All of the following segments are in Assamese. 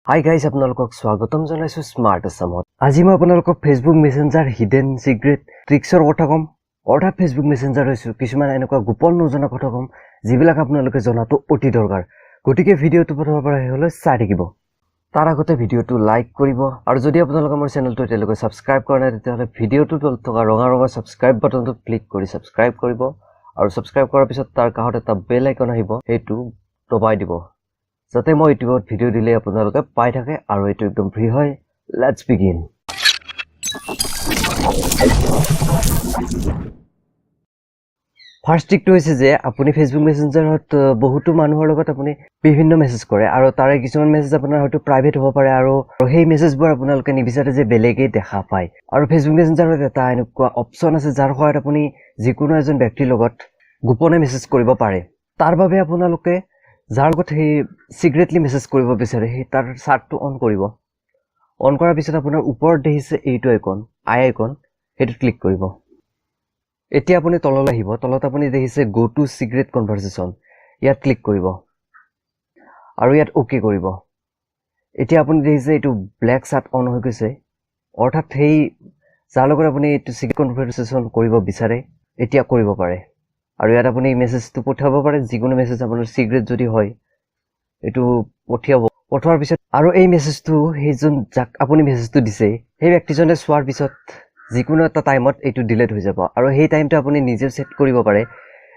Hi guys, আপোনালোকক স্বাগতম জনাইছো স্মাৰ্ট আসামত। আজি মই আপোনালোকক ফেচবুক মেসেঞ্জাৰ হিডেন সিক্ৰেট ট্ৰিক্সৰ কথা কম। অৰ্থাৎ ফেচবুক মেসেঞ্জাৰ হৈছে কিছুমান এনেকুৱা গোপন নজনা কথা কম যিবিলাক আপোনালোকে জনাটো অতি দৰকাৰ। গতিকে ভিডিঅ'টো প্ৰথমৰ পৰা শেষলৈ চাই থাকিব। তাৰ আগতে ভিডিঅ'টো লাইক কৰিব আৰু যদি আপোনালোকে মোৰ চেনেলটো এতিয়ালৈকে সাবস্ক্ৰাইব কৰা নাই তেতিয়াহ'লে ভিডিঅ'টোৰ তলত থকা ৰঙা সাবস্ক্ৰাইব বাটনটো ক্লিক কৰি সাবস্ক্ৰাইব কৰিব আৰু সাবস্ক্ৰাইব কৰাৰ পিছত তাৰ কাষত এটা বেল আইকন আহিব, সেইটো দবাই দিব যাতে মই ইউটিউবত ভিডিঅ' দিলে আপোনালোকে পাই থাকে আৰু এইটো একদম ফ্ৰী হয়। Let's begin. ফাৰ্ষ্ট ট্ৰিকটো হৈছে যে আপুনি ফেচবুক মেসেঞ্জাৰত বহুতো মানুহৰ লগত আপুনি বিভিন্ন মেছেজ কৰে আৰু তাৰে কিছুমান মেছেজ আপোনাৰ হয়তো প্ৰাইভেট হ'ব পাৰে আৰু সেই মেছেজবোৰ আপোনালোকে নিবিচাৰে যে বেলেগে দেখা পায়। আৰু ফেচবুক মেসেঞ্জাৰত এটা এনেকুৱা অপচন আছে যাৰ সহায়ত আপুনি যিকোনো এজন ব্যক্তিৰ লগত গোপনে মেছেজ কৰিব পাৰে। তাৰ বাবে আপোনালোকে যাৰ লগত সেই সিক্ৰেটলি মেছেজ কৰিব বিচাৰে সেই তাৰ চাৰ্টটো অন কৰিব। অন কৰাৰ পিছত আপোনাৰ ওপৰত দেখিছে এইটো আইকন আই আইকন, সেইটো ক্লিক কৰিব। এতিয়া আপুনি তললৈ আহিব, তলত আপুনি দেখিছে গো টু সিক্ৰেট কনভাৰসেশ্যন, ইয়াত ক্লিক কৰিব আৰু ইয়াত ওকে কৰিব। এতিয়া আপুনি দেখিছে এইটো ব্লেক চাৰ্ট অন হৈ গৈছে, অৰ্থাৎ সেই যাৰ লগত আপুনি এইটো সিক্ৰেট কনভাৰসেশ্যন কৰিব বিচাৰে এতিয়া কৰিব পাৰে। আৰু ইয়াত আপুনি মেছেজটো পঠাব পাৰে, যিকোনো মেছেজ আপোনাৰ সিক্ৰেট যদি হয় এইটো পঠোৱাৰ পিছত আৰু এই মেছেজটো সেইজন যাক আপুনি মেছেজটো দিছে সেই ব্যক্তিজনে চোৱাৰ পিছত যিকোনো এটা টাইমত এইটো ডিলিট হৈ যাব আৰু সেই টাইমটো আপুনি নিজে সেট কৰিব পাৰে।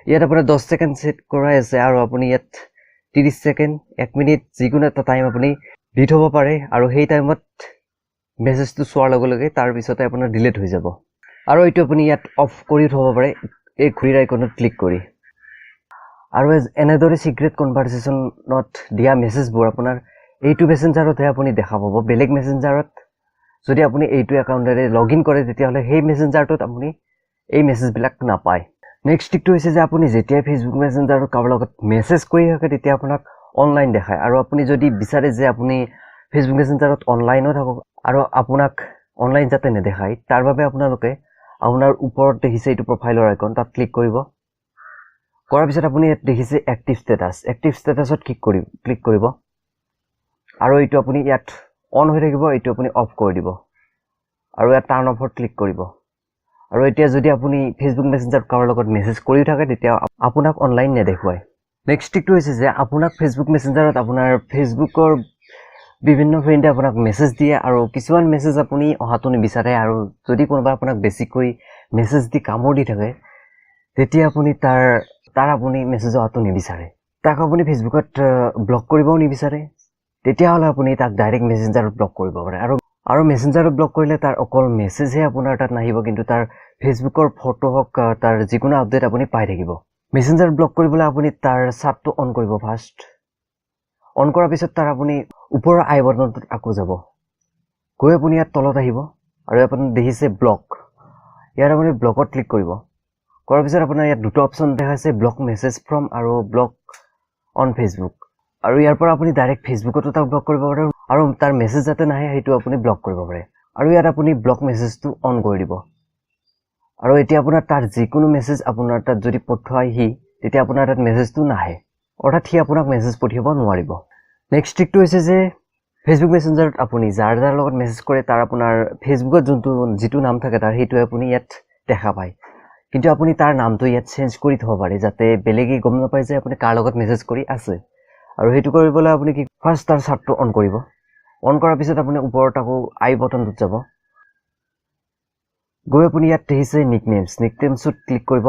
ইয়াত আপোনাৰ 10 সেকেন্ড সেট কৰাই আছে আৰু আপুনি ইয়াত 30 সেকেন্ড 1 মিনিট যিকোনো এটা টাইম আপুনি দি থব পাৰে আৰু সেই টাইমত মেছেজটো চোৱাৰ লগে লগে তাৰ পিছতে আপোনাৰ ডিলিট হৈ যাব। আৰু এইটো আপুনি ইয়াত অফ কৰি থব পাৰে এই ঘড়ীৰ আইকনত ক্লিক কৰি। আৰু এনেদৰে সিক্ৰেট কনভাৰসেশ্যনত দিয়া মেছেজবোৰ আপোনাৰ এইটো মেসেঞ্জাৰতহে আপুনি দেখা পাব। বেলেগ মেসেঞ্জাৰত যদি আপুনি এইটো একাউণ্টেৰে লগইন কৰে তেতিয়াহ'লে সেই মেসেঞ্জাৰটোত আপুনি এই মেছেজবিলাক নাপায়। নেক্সট ট্ৰিকটো হৈছে যে আপুনি যেতিয়া ফেচবুক মেসেঞ্জাৰত কাৰোবাৰ লগত মেছেজ কৰি থাকে তেতিয়া আপোনাক অনলাইন দেখায়। আৰু আপুনি যদি বিচাৰে যে আপুনি ফেচবুক মেসেঞ্জাৰত অনলাইনো থাকক আৰু আপোনাক অনলাইন যাতে নেদেখায় তাৰ বাবে আপোনালোকে আপোনাৰ ওপৰত দেখিছে এইটো প্ৰফাইলৰ আইকন, তাত ক্লিক কৰিব। কৰাৰ পিছত আপুনি ইয়াত দেখিছে এক্টিভ ষ্টেটাছত ক্লিক কৰিব আৰু এইটো আপুনি ইয়াত অন হৈ থাকিব, এইটো আপুনি অফ কৰি দিব আৰু ইয়াত টাৰ্ণ অফত ক্লিক কৰিব। আৰু এতিয়া যদি আপুনি ফেচবুক মেসেঞ্জাৰত কাৰোবাৰ লগত মেছেজ কৰি থাকে তেতিয়া আপোনাক অনলাইন নেদেখুৱায়। নেক্সট ট্ৰিকটো হৈছে যে আপোনাক ফেচবুক মেসেঞ্জাৰত আপোনাৰ ফেচবুকৰ বিভিন্ন ফ্ৰেণ্ডে আপোনাক মেছেজ দিয়ে আৰু কিছুমান মেছেজ আপুনি অহাটো নিবিচাৰে আৰু যদি কোনোবা আপোনাক বেছিকৈ মেছেজ দি কামোৰ দি থাকে তেতিয়া আপুনি তাৰ আপুনি মেছেজ অহাটো নিবিচাৰে, তাক আপুনি ফেচবুকত ব্লক কৰিবও নিবিচাৰে, তেতিয়াহ'লে আপুনি তাক ডাইৰেক্ট মেসেঞ্জাৰত ব্লক কৰিব পাৰে। আৰু মেসেঞ্জাৰত ব্লক কৰিলে তাৰ অকল মেছেজহে আপোনাৰ তাত নাহিব, কিন্তু তাৰ ফেচবুকৰ ফটো হওক তাৰ যিকোনো আপডেট আপুনি পাই থাকিব। মেসেঞ্জাৰত ব্লক কৰিবলৈ আপুনি তাৰ চাৰ্টটো অন কৰিব। ফাৰ্ষ্ট অন কৰাৰ পিছত তাৰ আপুনি ওপৰৰ আই বাটনটোত আকৌ যাব, গৈ আপুনি ইয়াত তলত আহিব আৰু আপুনি দেখিছে ব্লক, ইয়াত আপুনি ব্লকত ক্লিক কৰিব। কৰাৰ পিছত আপোনাৰ ইয়াত দুটা অপশ্যন দেখাইছে, ব্লক মেছেজ ফ্ৰম আৰু ব্লক অন ফেচবুক। আৰু ইয়াৰ পৰা আপুনি ডাইৰেক্ট ফেচবুকতো তাক ব্লক কৰিব পাৰে আৰু তাৰ মেছেজ যাতে নাহে সেইটো আপুনি ব্লক কৰিব পাৰে। আৰু ইয়াত আপুনি ব্লক মেছেজটো অন কৰি দিব আৰু এতিয়া আপোনাৰ তাৰ যিকোনো মেছেজ আপোনাৰ তাত যদি পঠোৱাই তেতিয়া আপোনাৰ তাত মেছেজটো নাহে, অৰ্থাৎ সি আপোনাক মেছেজ পঠিয়াব নোৱাৰিব। নেক্সট ট্ৰিকটো হৈছে যে ফেচবুক মেসেঞ্জাৰত আপুনি যাৰ লগত মেছেজ কৰে তাৰ আপোনাৰ ফেচবুকত যিটো নাম থাকে তাৰ সেইটোৱে আপুনি ইয়াত দেখা পায়, কিন্তু আপুনি তাৰ নামটো ইয়াত চেঞ্জ কৰি থব পাৰে যাতে বেলেগে গম নাপায় যে আপুনি কাৰ লগত মেছেজ কৰি আছে। আৰু সেইটো কৰিবলৈ আপুনি ফাৰ্ষ্ট তাৰ চাৰ্টটো অন কৰিব। অন কৰাৰ পিছত আপুনি ওপৰত আকৌ আই বটনটোত যাব, গৈ আপুনি ইয়াত দেখিছে নিকনেমছত ক্লিক কৰিব।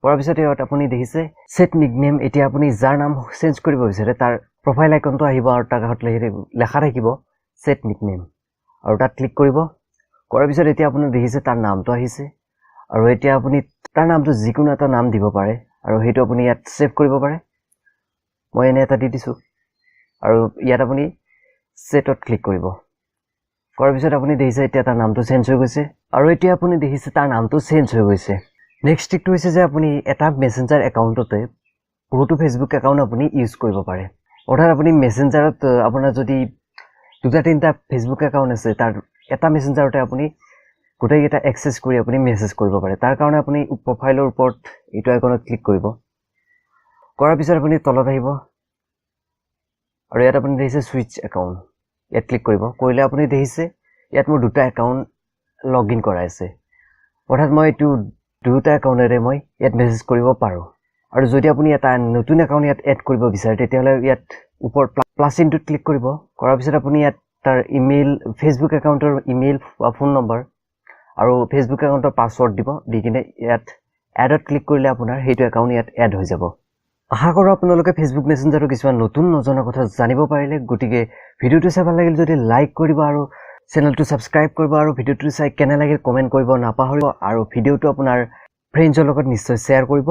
কৰাৰ পিছত ইয়াত আপুনি দেখিছে সেট নিকনেম। এতিয়া আপুনি যাৰ নাম চেঞ্জ কৰিব বিচাৰে তাৰ প্ৰফাইল আইকনটো আহিব আৰু তাৰ কাষত লেখা থাকিব সেট নিকনেম আৰু তাত ক্লিক কৰিব। কৰাৰ পিছত এতিয়া আপুনি দেখিছে তাৰ নামটো আহিছে আৰু এতিয়া আপুনি তাৰ নামটো যিকোনো এটা নাম দিব পাৰে আৰু সেইটো আপুনি ইয়াত সেভ কৰিব পাৰে। মই এনে এটা দি দিছোঁ আৰু ইয়াত আপুনি সেটত ক্লিক কৰিব। কৰাৰ পিছত আপুনি দেখিছে এতিয়া তাৰ নামটো চেঞ্জ হৈ গৈছে আৰু এতিয়া আপুনি দেখিছে তাৰ নামটো চেঞ্জ হৈ গৈছে। নেক্সট ট্ৰিকটো হৈছে যে আপুনি এটা মেসেঞ্জাৰ একাউণ্টতে বহুতো ফেচবুক একাউণ্ট আপুনি ইউজ কৰিব পাৰে। অৰ্থাৎ আপুনি মেসেঞ্জাৰত আপোনাৰ যদি 2-3টা ফেচবুক একাউণ্ট আছে তাৰ এটা মেসেঞ্জাৰতে আপুনি গোটেইকেইটা এক্সেছ কৰি আপুনি মেছেজ কৰিব পাৰে। তাৰ কাৰণে আপুনি প্ৰফাইলৰ ওপৰত এইটো আইকনত ক্লিক কৰিব। কৰাৰ পিছত আপুনি তলত আহিব আৰু ইয়াত আপুনি দেখিছে সুইচ একাউণ্ট, ইয়াত ক্লিক কৰিব কৰিলে আপুনি দেখিছে ইয়াত মোৰ দুটা একাউণ্ট লগ ইন কৰা আছে অৰ্থাৎ মই এইটো দুটা একাউণ্টেৰে মই ইয়াত মেছেজ কৰিব পাৰোঁ আৰু যদি আপুনি এটা নতুন একাউণ্ট ইয়াত এড কৰিব বিচাৰে তেতিয়াহ'লে ইয়াত ওপৰত প্লাছ চিনটোত ক্লিক কৰিব কৰাৰ পিছত আপুনি ইয়াত তাৰ ইমেইল ফেচবুক একাউণ্টৰ ইমেইল বা ফোন নম্বৰ আৰু ফেচবুক একাউণ্টৰ পাছৱৰ্ড দিব দি কিনে ইয়াত এডত ক্লিক কৰিলে আপোনাৰ সেইটো একাউণ্ট ইয়াত এড হৈ যাব আশা কৰোঁ আপোনালোকে ফেচবুক মেছেঞ্জাৰৰ কিছুমান নতুন নজনা কথা জানিব পাৰিলে গতিকে ভিডিঅ'টো চাই ভাল লাগিল যদি লাইক কৰিব আৰু চেনেলটো ছাবস্ক্ৰাইব কৰিব আৰু ভিডিঅ'টো চাই কেনে লাগিল কমেণ্ট কৰিব নাপাহৰিব আৰু ভিডিঅ'টো আপোনাৰ ফ্ৰেণ্ডছৰ লগত নিশ্চয় শ্বেয়াৰ কৰিব